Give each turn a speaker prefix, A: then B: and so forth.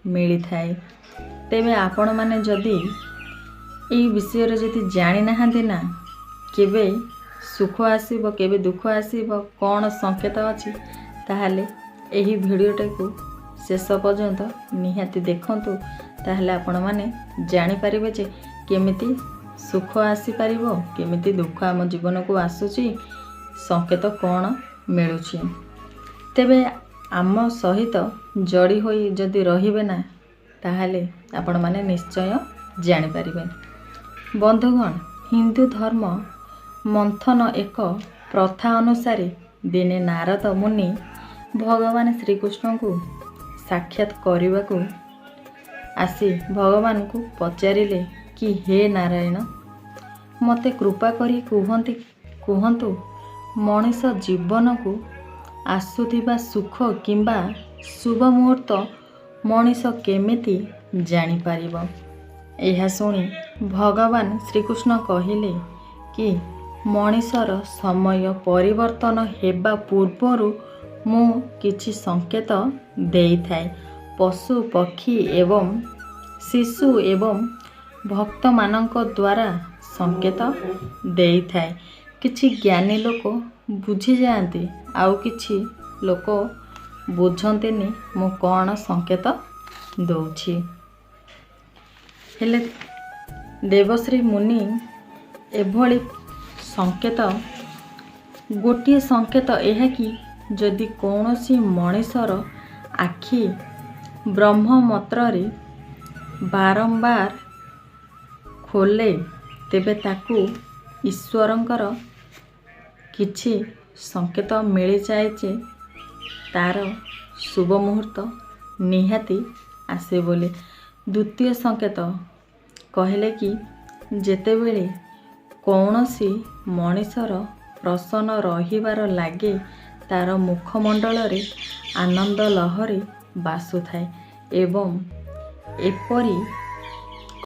A: मिली थाए। तेबे आपण माने जदि एई विषय जदि जानी नाहांती ना केबे सुख आसीबो केबे दुख आसीबो कौन संकेत अछि ताहले एही भिडियोटा को शेष पर्यंत निहाती देखंतु। ताहले आपण माने जानी पारिबे जे केमिति सुख आसी पारिबो केमिति दुख आम जीवन को आसुची संकेत कौन मिलुची। तेबे आम सहित जड़ी होई जदि रहिबे ना ताहले आपण माने निश्चय जानी पारिबे। बंधुगण, हिंदू धर्म मंथन एक प्रथा अनुसार दिने नारद मुनि भगवान श्रीकृष्ण को साक्षात करने को आसी भगवान को पचारिले कि हे नारायण मते कृपा करी कहतु मनीष जीवन को आसुथिबा सुख किंबा शुभ मुहूर्त मनीष केमिति जानी पारिबो। यह शुणी भगवान श्रीकृष्ण कहिले कि मनीषर समय परिवर्तन हेबा पूर्वरु मु किछि संकेत देई थाए। पशु पक्षी एवं शिशु एवं भक्त मानक द्वारा संकेत देई थाए। किछि ज्ञानी लोक बुझी जाती आउ किछि लोक बुझंतेनी मु कौन संकेत दौछि। हेले देवश्री मुनि एभली संकेत गोटे संकेत यह कि जदि कौनसी मनीषर आखि ब्रह्म मात्रे बारंबार खोले तेबे ताकू ईश्वरंकर किछि संकेत मिल जाए जे तार शुभ मुहूर्त निहाती आसे बोले। द्वितीय संकेत कहले कि जेतेबेले कौनसी मनीषर प्रसन्न रहिबार लागे तार मुखमंडल आनंद लहरी बासुथाए एवं एपरी